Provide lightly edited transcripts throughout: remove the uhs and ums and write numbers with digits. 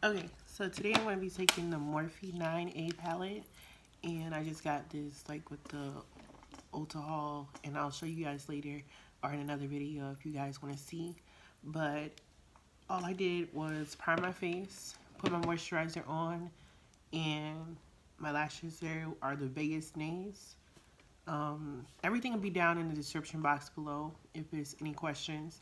Okay, so today I'm going to be taking the Morphe 9A palette, and I just got this like with the Ulta haul, and I'll show you guys later or in another video if you guys want to see. But all I did was prime my face, put my moisturizer on, and my lashes there are the biggest nails. Everything will be down in the description box below if there's any questions.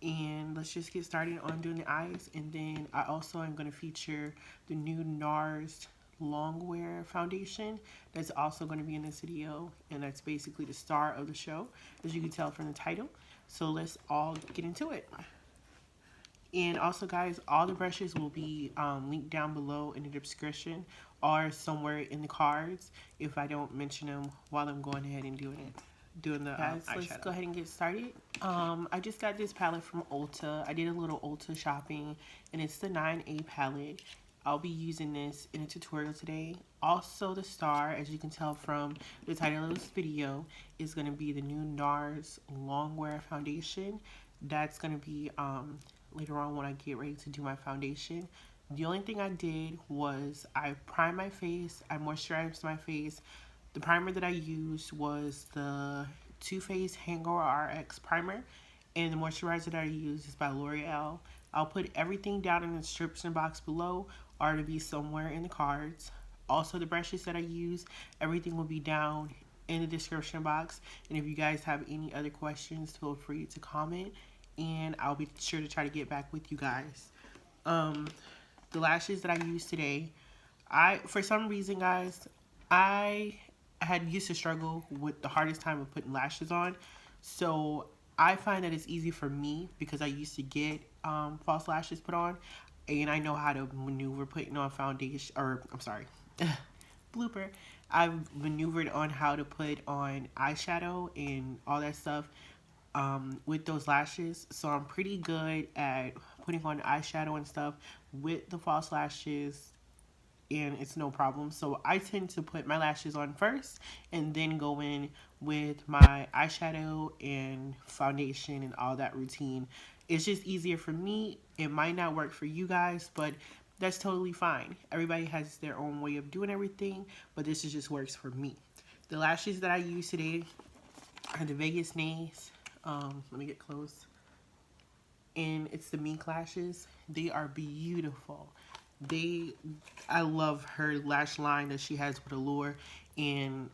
And let's just get started on doing the eyes. And then I also am going to feature the new NARS longwear foundation that's also going to be in this video, and that's basically the star of the show, as you can tell from the title. So let's all get into it. And also, guys, all the brushes will be linked down below in the description or somewhere in the cards if I don't mention them while I'm going ahead and doing the guys, let's go ahead and get started. I just got this palette from Ulta. I did a little Ulta shopping, and it's the 9A palette. I'll be using this in a tutorial today. Also, the star, as you can tell from the title of this video, is going to be the new NARS longwear foundation. That's going to be later on when I get ready to do my foundation. The only thing I did was I primed my face, I moisturized my face. The primer that I used was the Too Faced Hangover RX primer, and the moisturizer that I used is by L'Oreal. I'll put everything down in the description box below or to be somewhere in the cards. Also, the brushes that I use, everything will be down in the description box. And if you guys have any other questions, feel free to comment, and I'll be sure to try to get back with you guys. The lashes that I used today, for some reason, guys, I had used to struggle with the hardest time of putting lashes on. So I find that it's easy for me because I used to get false lashes put on, and I know how to maneuver putting on foundation, or I'm sorry, blooper. I've maneuvered on how to put on eyeshadow and all that stuff with those lashes. So I'm pretty good at putting on eyeshadow and stuff with the false lashes, and it's no problem. So I tend to put my lashes on first and then go in with my eyeshadow and foundation and all that routine. It's just easier for me. It might not work for you guys, but that's totally fine. Everybody has their own way of doing everything, but this just works for me. The lashes that I use today are the Vegas nails. Let me get close. And it's the mink lashes. They are beautiful. I love her lash line that she has with Allure, and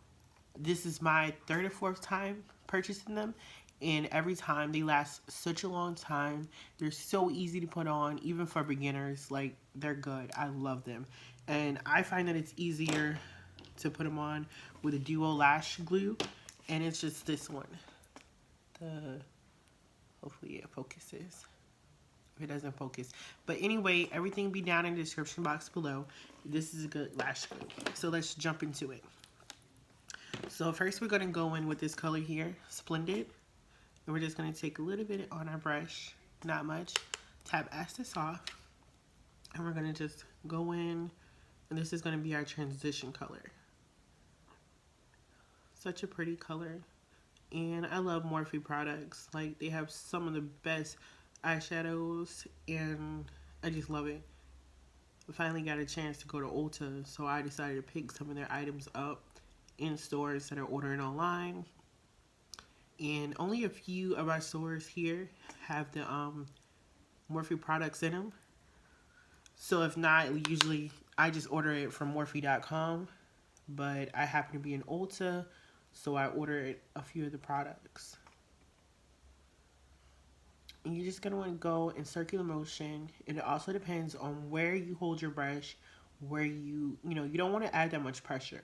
this is my third or fourth time purchasing them, and every time they last such a long time. They're so easy to put on, even for beginners. Like, they're good. I love them, and I find that it's easier to put them on with a duo lash glue, and it's just this one. Hopefully it focuses. If it doesn't focus, but anyway, everything will be down in the description box below. This is a good lash glue, so let's jump into it. So first we're going to go in with this color here, Splendid, and we're just going to take a little bit on our brush, not much, tap this off, and we're going to just go in, and this is going to be our transition color. Such a pretty color, and I love Morphe products. Like, they have some of the best eyeshadows, and I just love it. I finally got a chance to go to Ulta, so I decided to pick some of their items up in stores instead of ordering online. And only a few of our stores here have the Morphe products in them. So if not, usually I just order it from Morphe.com. But I happen to be in Ulta, so I ordered a few of the products. And you're just going to want to go in circular motion, and it also depends on where you hold your brush, where you don't want to add that much pressure.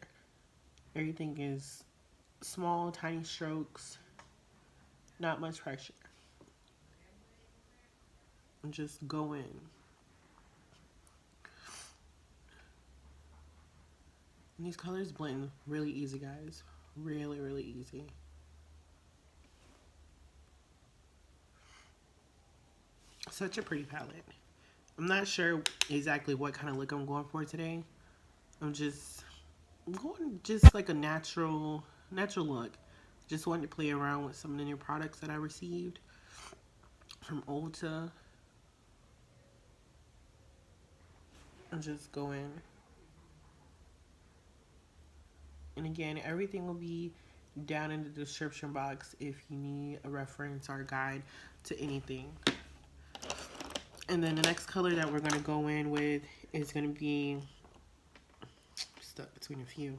Everything is small, tiny strokes, not much pressure. And just go in. And these colors blend really easy, guys. Really, really easy. Such a pretty palette. I'm not sure exactly what kind of look I'm going for today. I'm going just like a natural look. Just wanted to play around with some of the new products that I received from Ulta. and just go in. And again, everything will be down in the description box if you need a reference or a guide to anything. And then the next color that we're going to go in with is going to be stuck between a few.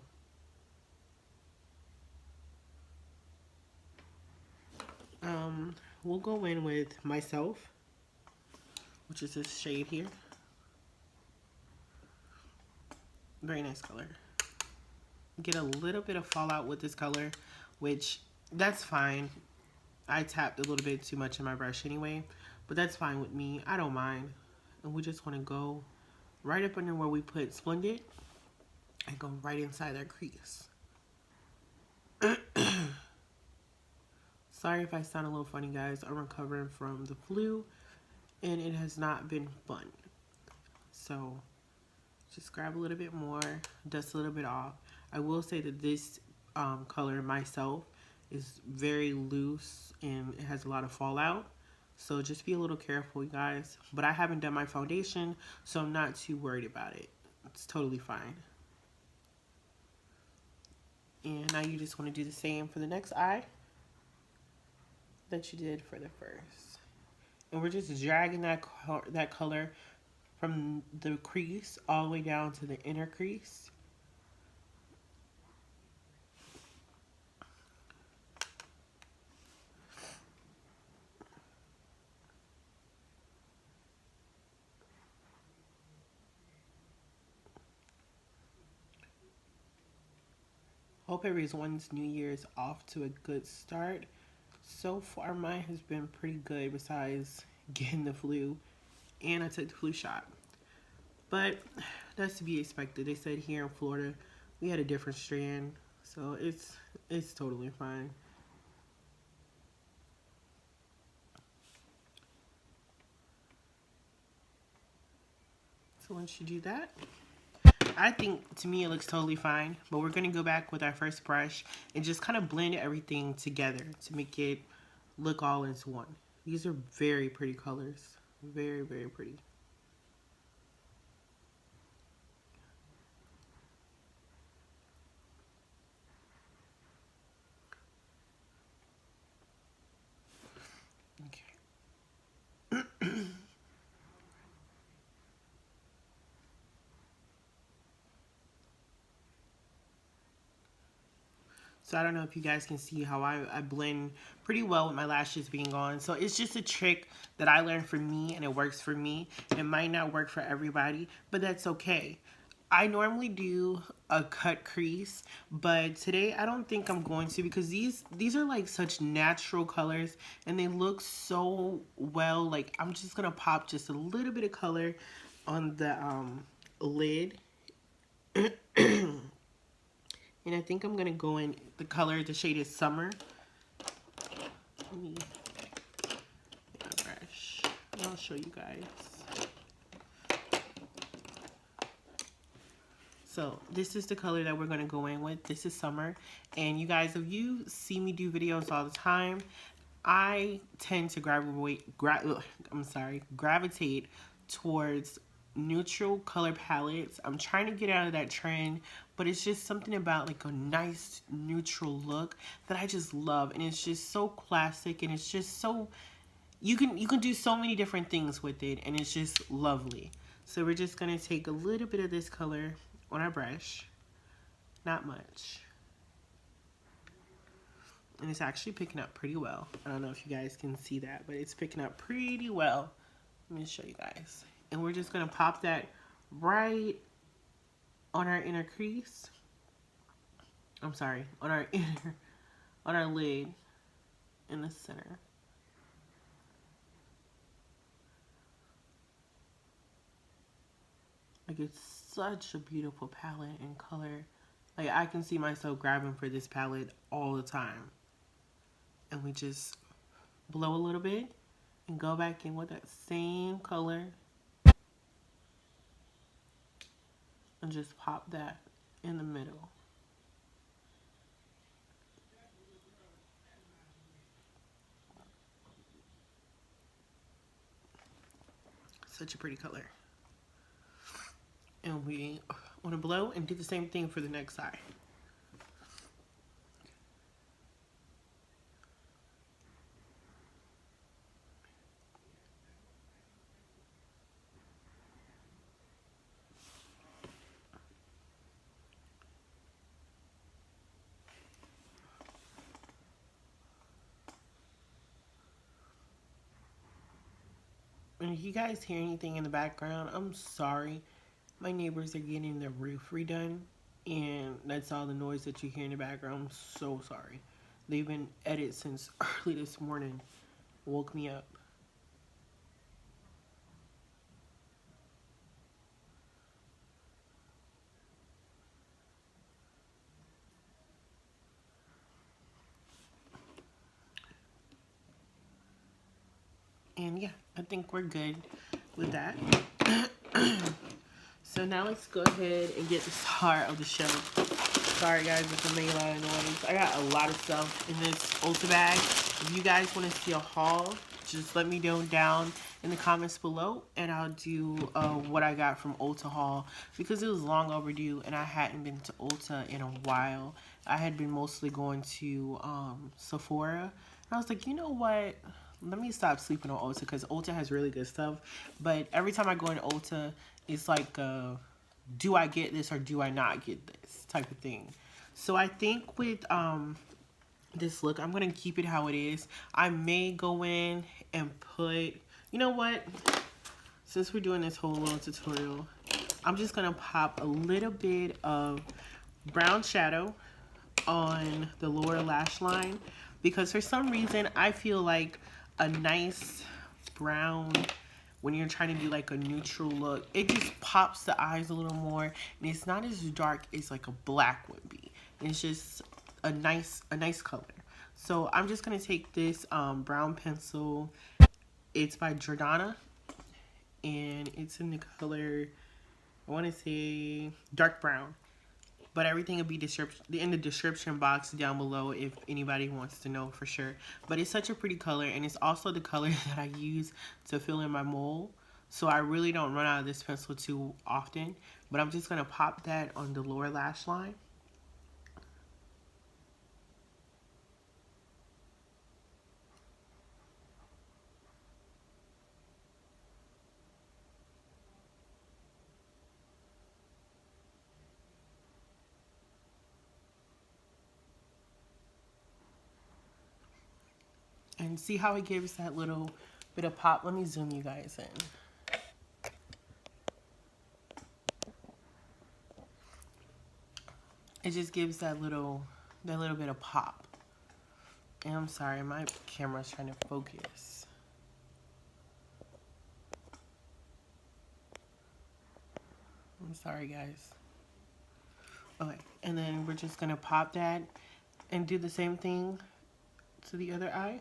We'll go in with Myself, which is this shade here. Very nice color. Get a little bit of fallout with this color, which that's fine. I tapped a little bit too much in my brush anyway, but that's fine with me. I don't mind. And we just want to go right up under where we put Splendid and go right inside that crease. Sorry if I sound a little funny, guys. I'm recovering from the flu, and it has not been fun. So just grab a little bit more, dust a little bit off. I will say that this color, Myself, is very loose and it has a lot of fallout. So just be a little careful, you guys. But I haven't done my foundation, so I'm not too worried about it. It's totally fine. And now you just want to do the same for the next eye that you did for the first. And we're just dragging that color from the crease all the way down to the inner crease. Hope everyone's New Year's off to a good start. So far, mine has been pretty good besides getting the flu, and I took the flu shot. But that's to be expected. They said here in Florida, we had a different strand, so it's totally fine. So once you do that, I think, to me, it looks totally fine. But we're going to go back with our first brush and just kind of blend everything together to make it look all into one. These are very pretty colors. Very, very pretty. Okay. So I don't know if you guys can see how I blend pretty well with my lashes being on. So it's just a trick that I learned for me, and it works for me. It might not work for everybody, but that's okay. I normally do a cut crease, but today I don't think I'm going to, because these are like such natural colors and they look so well. Like, I'm just gonna pop just a little bit of color on the lid. And I think I'm going to go in the color, the shade is Summer. Let me get my brush, and I'll show you guys. So this is the color that we're going to go in with. This is Summer. And you guys, if you see me do videos all the time, I tend to gravitate towards neutral color palettes. I'm trying to get out of that trend, but it's just something about like a nice neutral look that I just love, and it's just so classic, and it's just so you can do so many different things with it, and it's just lovely. So we're just gonna take a little bit of this color on our brush, not much, and it's actually picking up pretty well. I don't know if you guys can see that, but it's picking up pretty well. Let me show you guys. And we're just going to pop that right on our inner crease. I'm sorry, on our lid in the center. Like, it's such a beautiful palette and color. Like, I can see myself grabbing for this palette all the time. And we just blow a little bit and go back in with that same color. And just pop that in the middle. Such a pretty color. And we want to blow and do the same thing for the next side. And if you guys hear anything in the background, I'm sorry. My neighbors are getting their roof redone, and that's all the noise that you hear in the background. I'm so sorry. They've been at it since early this morning. Woke me up. And yeah, I think we're good with that. So now let's go ahead and get the star of the show. Sorry guys with the Maybaline noise. I got a lot of stuff in this Ulta bag. If you guys want to see a haul, just let me know down in the comments below, and I'll do what I got from Ulta haul, because it was long overdue and I hadn't been to Ulta in a while. I had been mostly going to Sephora. And I was like, you know what? Let me stop sleeping on Ulta, because Ulta has really good stuff. But every time I go into Ulta, it's like, do I get this or do I not get this type of thing. So I think with this look, I'm going to keep it how it is. I may go in and put, you know what? Since we're doing this whole little tutorial, I'm just going to pop a little bit of brown shadow on the lower lash line, because for some reason I feel like a nice brown, when you're trying to do like a neutral look, it just pops the eyes a little more, and it's not as dark as like a black would be. It's just a nice color. So I'm just gonna take this brown pencil. It's by Jordanna, and it's in the color, I want to say dark brown. But everything will be in the description box down below if anybody wants to know for sure. But it's such a pretty color, and it's also the color that I use to fill in my mole. So I really don't run out of this pencil too often. But I'm just going to pop that on the lower lash line. And see how it gives that little bit of pop. Let me zoom you guys in. It just gives that little bit of pop. And I'm sorry, my camera's trying to focus. I'm sorry, guys. Okay, and then we're just gonna pop that and do the same thing to the other eye.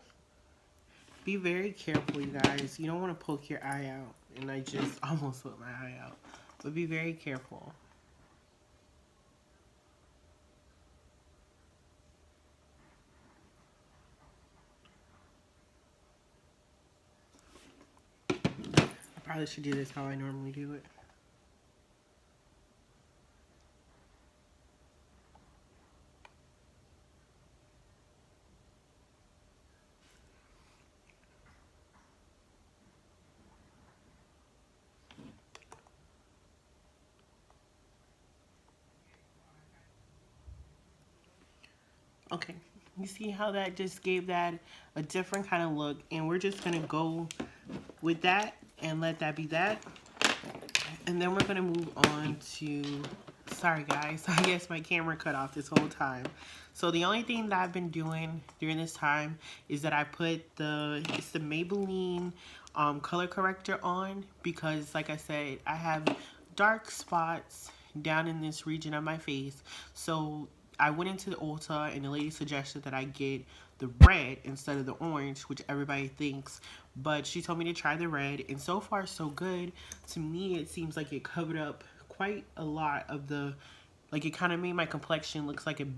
Be very careful, you guys. You don't want to poke your eye out. And I just almost put my eye out. But be very careful. I probably should do this how I normally do it. Okay, you see how that just gave that a different kind of look, and we're just gonna go with that and let that be that. And then we're gonna move on to, sorry guys, I guess my camera cut off this whole time. So the only thing that I've been doing during this time is that I put it's the Maybaline color corrector on, because like I said, I have dark spots down in this region of my face. So I went into the Ulta, and the lady suggested that I get the red instead of the orange, which everybody thinks, but she told me to try the red, and so far so good. To me, it seems like it covered up quite a lot of the, like it kind of made my complexion looks like it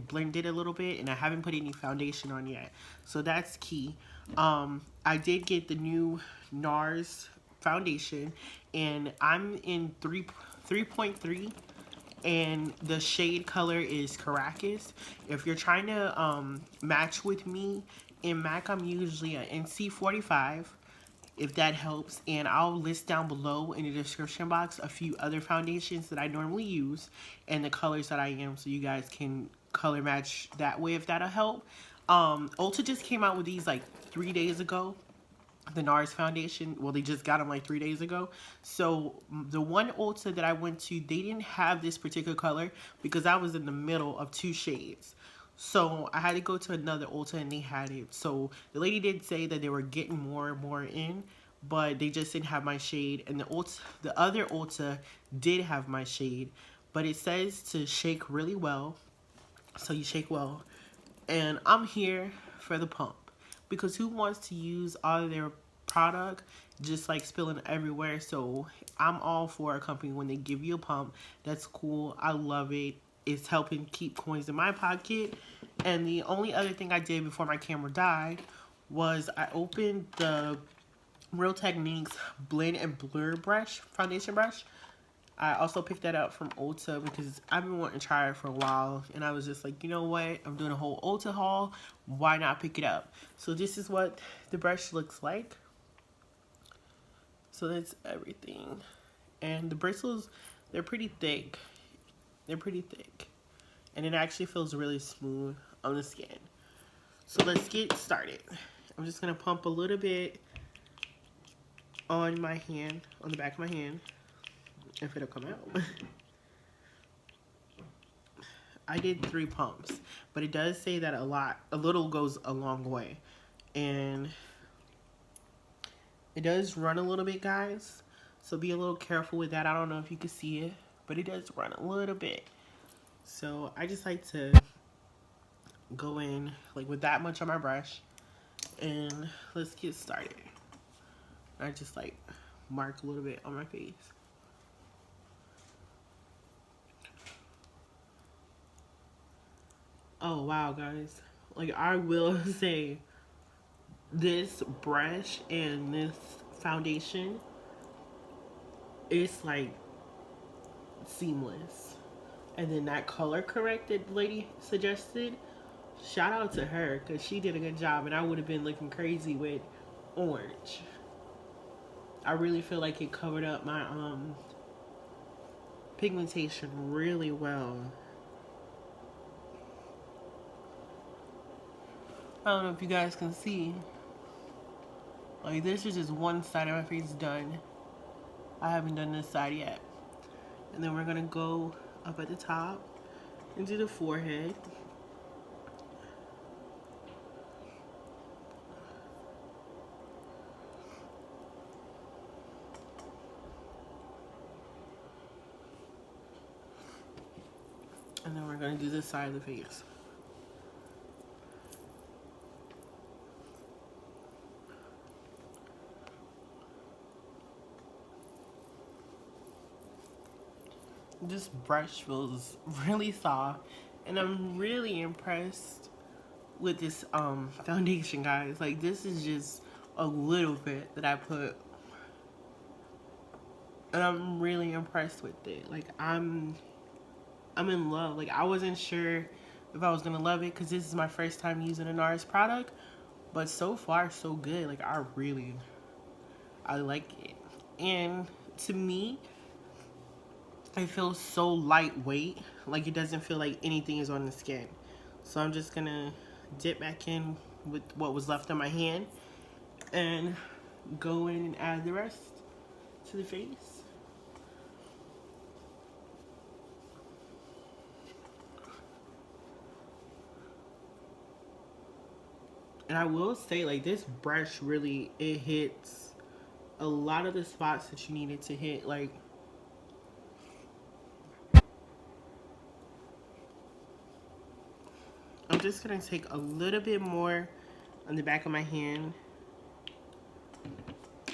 blended a little bit, and I haven't put any foundation on yet, so that's key. I did get the new NARS foundation, and I'm in 3.3, and the shade color is Carcass. If you're trying to match with me in MAC, I'm usually an NC45, if that helps. And I'll list down below in the description box a few other foundations that I normally use and the colors that I am, so you guys can color match that way if that'll help. Ulta just came out with these like 3 days ago. The NARS foundation, well, they just got them like 3 days ago. So the one Ulta that I went to, they didn't have this particular color because I was in the middle of 2 shades. So I had to go to another Ulta and they had it. So the lady did say that they were getting more and more in, but they just didn't have my shade. And the other Ulta did have my shade, but it says to shake really well. So you shake well. And I'm here for the pump, because who wants to use all of their product just like spilling everywhere? So I'm all for a company when they give you a pump. That's cool. I love it. It's helping keep coins in my pocket. And the only other thing I did before my camera died was I opened the Real Techniques Blend and Blur brush, foundation brush. I also picked that up from Ulta because I've been wanting to try it for a while, and I was just like, you know what, I'm doing a whole Ulta haul, why not pick it up? So this is what the brush looks like. So that's everything. And the bristles, they're pretty thick. They're pretty thick. And it actually feels really smooth on the skin. So let's get started. I'm just going to pump a little bit on my hand, on the back of my hand, if it'll come out. I did 3 pumps, but it does say that a little goes a long way. And it does run a little bit, guys. So be a little careful with that. I don't know if you can see it, but it does run a little bit. So I just like to go in like with that much on my brush, and let's get started. I just like mark a little bit on my face. Oh wow, guys, like I will say this brush and this foundation, it's like seamless. And then that color corrected lady suggested, shout out to her, because she did a good job, and I would have been looking crazy with orange. I really feel like it covered up my pigmentation really well. I don't know if you guys can see, like this is just one side of my face done. I haven't done this side yet. And then we're gonna go up at the top into the forehead. And then we're gonna do this side of the face. This brush feels really soft, and I'm really impressed with this foundation, guys. Like this is just a little bit that I put, and I'm really impressed with it. Like I'm in love. Like I wasn't sure if I was gonna love it because this is my first time using a NARS product, but so far so good. Like I like it. And to me, it feels so lightweight. Like it doesn't feel like anything is on the skin. So I'm just gonna dip back in with what was left on my hand and go in and add the rest to the face. And I will say, like, this brush really, it hits a lot of the spots that you need it to hit. Like, I'm just gonna take a little bit more on the back of my hand.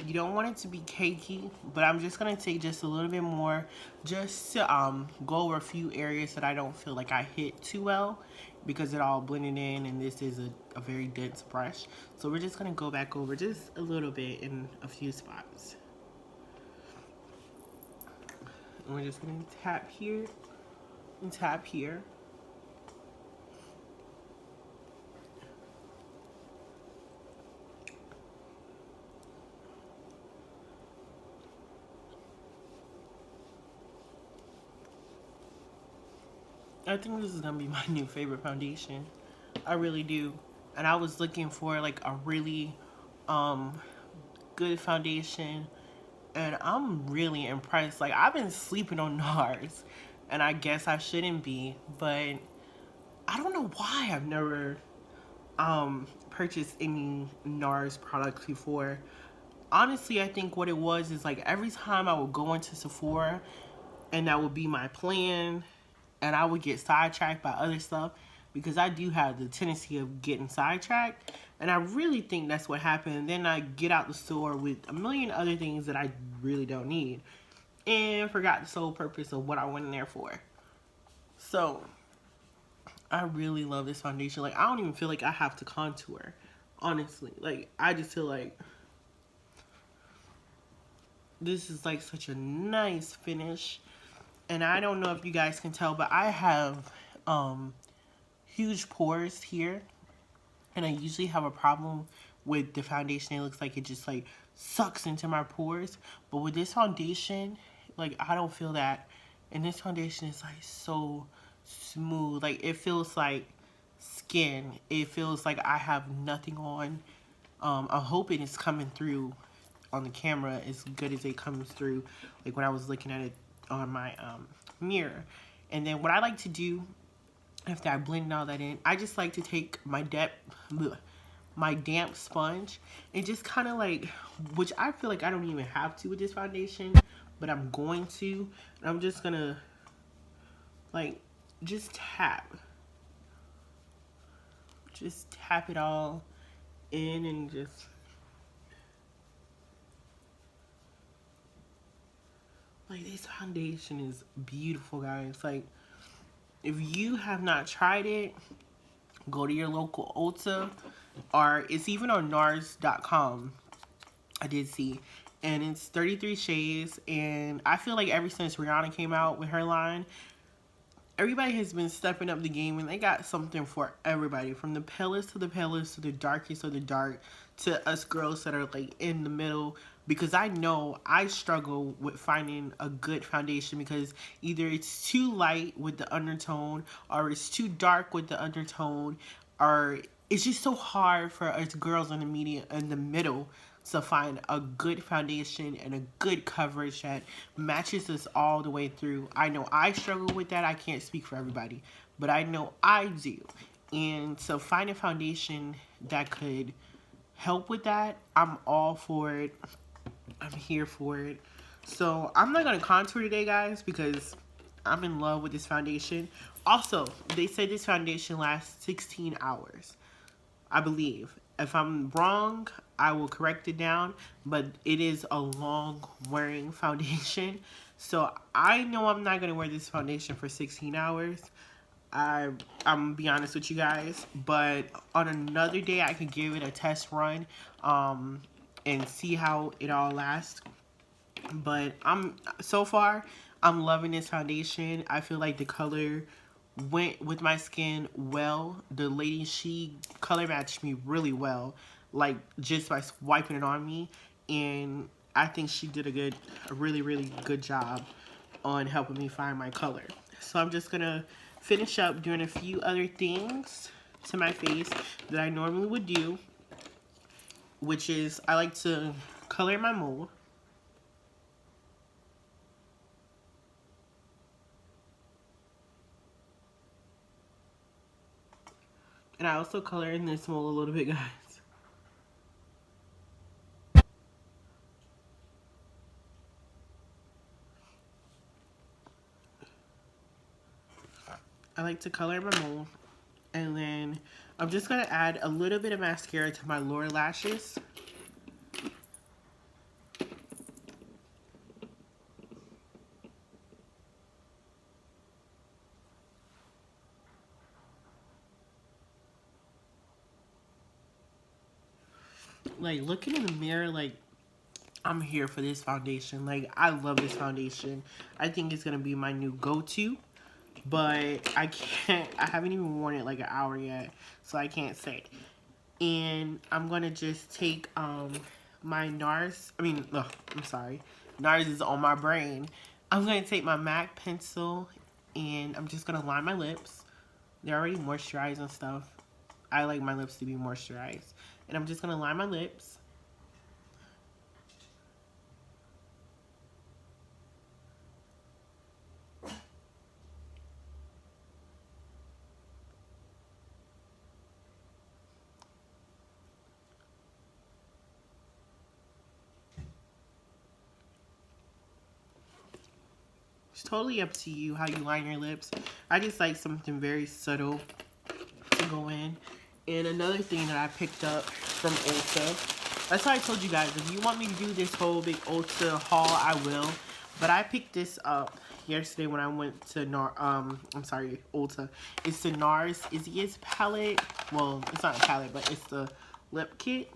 You don't want it to be cakey, but I'm just gonna take just a little bit more just to go over a few areas that I don't feel like I hit too well, because it all blended in, and this is a very dense brush. So we're just gonna go back over just a little bit in a few spots. And we're just going to tap here and tap here. I think this is going to be my new favorite foundation. I really do. And I was looking for like a really good foundation, and I'm really impressed. Like, I've been sleeping on NARS, and I guess I shouldn't be, but I don't know why I've never purchased any NARS products before. Honestly, I think what it was is like every time I would go into Sephora, and that would be my plan, and I would get sidetracked by other stuff, because I do have the tendency of getting sidetracked, and I really think that's what happened. And then I get out the store with a million other things that I really don't need, and forgot the sole purpose of what I went in there for. So I really love this foundation. Like, I don't even feel like I have to contour, honestly. Like, I just feel like this is like such a nice finish. And I don't know if you guys can tell, but I have huge pores here, and I usually have a problem with the foundation. It looks like it just like sucks into my pores, but with this foundation, like, I don't feel that. And this foundation is like so smooth. Like, it feels like skin. It feels like I have nothing on. I'm hoping it's coming through on the camera as good as it comes through, like when I was looking at it on my mirror. And then what I like to do after I blend all that in, I just like to take my damp sponge and just kind of like, which I feel like I don't even have to with this foundation, but I'm going to. And I'm just gonna like just tap it all in, and just like, this foundation is beautiful, guys. Like, if you have not tried it, go to your local Ulta, or it's even on NARS.com. I did see, and it's 33 shades. And I feel like ever since Rihanna came out with her line, everybody has been stepping up the game, and they got something for everybody, from the palest to the palest to the darkest of the dark, to us girls that are like in the middle. Because I know I struggle with finding a good foundation, because either it's too light with the undertone, or it's too dark with the undertone, or it's just so hard for us girls in the middle to find a good foundation and a good coverage that matches us all the way through. I know I struggle with that. I can't speak for everybody, but I know I do. And so find a foundation that could help with that, I'm all for it. I'm here for it. So I'm not going to contour today, guys, because I'm in love with this foundation. Also, they said this foundation lasts 16 hours, I believe. If I'm wrong, I will correct it down, but it is a long wearing foundation. So I know I'm not going to wear this foundation for 16 hours. I'm going to be honest with you guys, but on another day I could give it a test run and see how it all lasts. But so far I'm loving this foundation. I feel like the color went with my skin well. The lady, she color matched me really well, like just by swiping it on me, and I think she did a really good job on helping me find my color. So I'm just gonna finish up doing a few other things to my face that I normally would do, which is I like to color my mole. And I also color in this mole a little bit, guys. I like to color my mole. And then I'm just going to add a little bit of mascara to my lower lashes. Like, looking in the mirror, like, I'm here for this foundation. Like, I love this foundation. I think it's gonna be my new go-to, but I haven't even worn it like an hour yet, so I can't say. And I'm gonna just take my NARS, I'm sorry, NARS is on my brain. I'm gonna take my MAC pencil and I'm just gonna line my lips. They're already moisturized and stuff. I like my lips to be moisturized. And I'm just gonna line my lips. It's totally up to you how you line your lips. I just like something very subtle to go in. And another thing that I picked up from Ulta, that's why I told you guys, if you want me to do this whole big Ulta haul, I will. But I picked this up yesterday when I went to Ulta. It's the NARS Izzy's palette. Well, it's not a palette, but it's the lip kit.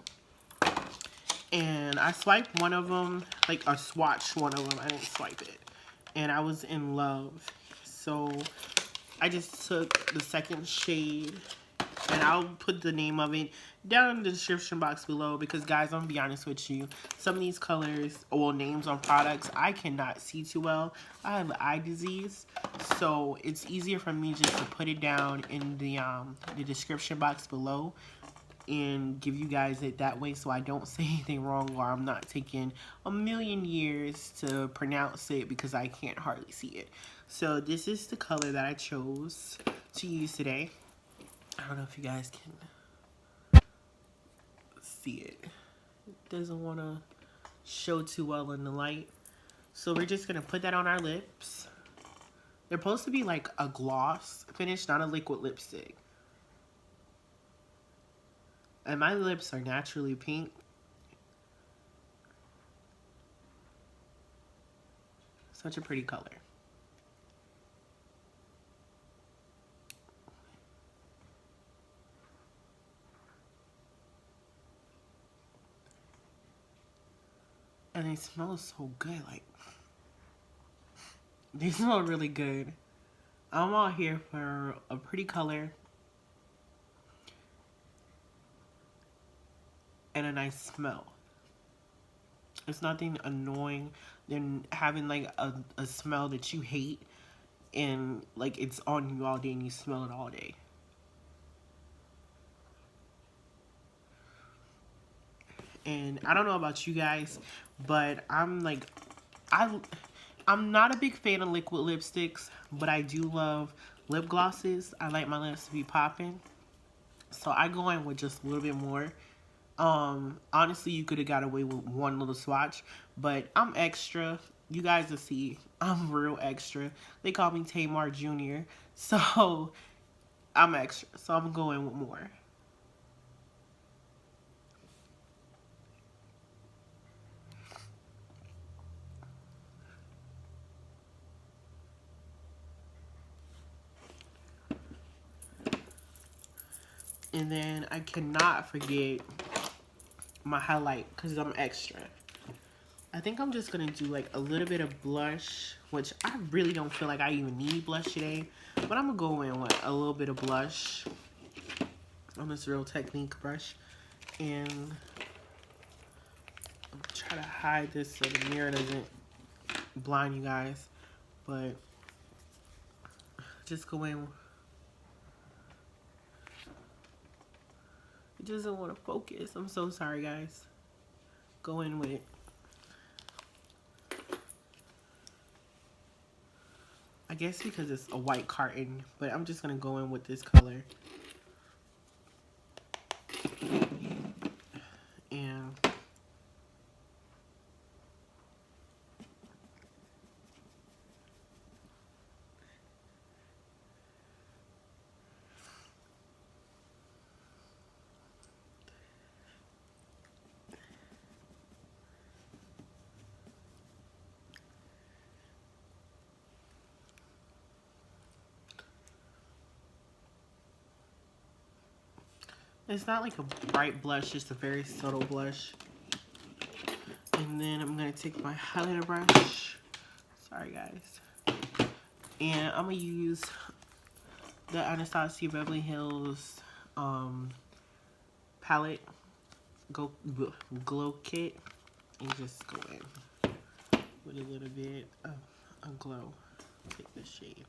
And I swiped one of them, like, or swatched one of them. I didn't swipe it. And I was in love. So I just took the second shade, and I'll put the name of it down in the description box below, because guys, I'm gonna be honest with you, some of these colors, or names on products, I cannot see too well. I have eye disease, so it's easier for me just to put it down in the description box below and give you guys it that way, so I don't say anything wrong, or I'm not taking a million years to pronounce it because I can't hardly see it. So this is the color that I chose to use today. I don't know if you guys can see it. It doesn't want to show too well in the light. So we're just going to put that on our lips. They're supposed to be like a gloss finish, not a liquid lipstick. And my lips are naturally pink. Such a pretty color. And they smell so good. Like, they smell really good. I'm all here for a pretty color and a nice smell. It's nothing annoying than having like a smell that you hate and like it's on you all day and you smell it all day. And I don't know about you guys, but I'm not a big fan of liquid lipsticks, but I do love lip glosses. I like my lips to be popping, so I go in with just a little bit more. Honestly, you could have got away with one little swatch, but I'm extra. You guys will see, I'm real extra. They call me Tamar Jr., so I'm extra, so I'm going with more. And then I cannot forget my highlight because I'm extra. I think I'm just going to do like a little bit of blush, which I really don't feel like I even need blush today. But I'm going to go in with a little bit of blush on this Real Technique brush. And I'm going to try to hide this so the mirror doesn't blind you guys. But just go in. It doesn't want to focus. I'm so sorry, guys. Go in with it. I guess because it's a white carton, but I'm just going to go in with this color. And it's not like a bright blush, just a very subtle blush. And then I'm going to take my highlighter brush. Sorry, guys. And I'm going to use the Anastasia Beverly Hills palette glow kit. And just go in with a little bit of a glow. Take this shade.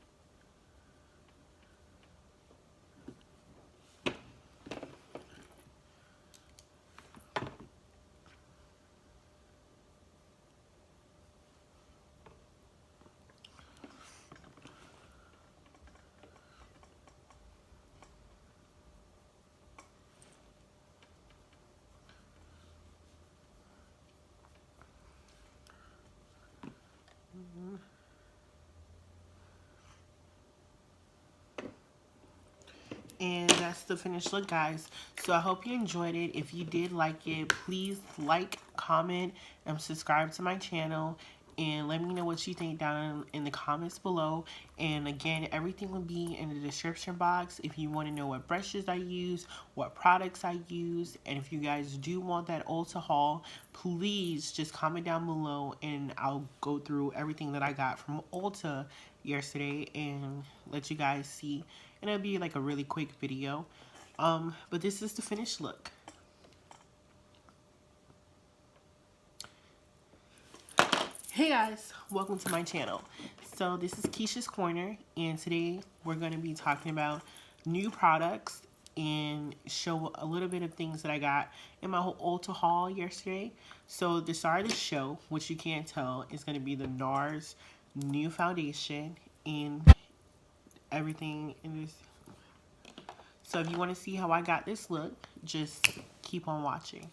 And that's the finished look, guys. So I hope you enjoyed it. If you did like it, please like, comment, and subscribe to my channel. And let me know what you think down in the comments below. And again, everything will be in the description box if you want to know what brushes I use, what products I use. And if you guys do want that Ulta haul, please just comment down below and I'll go through everything that I got from Ulta yesterday and let you guys see. And it'll be like a really quick video. But this is the finished look. Hey guys, welcome to my channel. So this is Keisha's Corner, and today we're going to be talking about new products and show a little bit of things that I got in my whole Ulta haul yesterday. So the star of the show, which you can't tell, is going to be the NARS new foundation and everything in this. So if you want to see how I got this look, just keep on watching.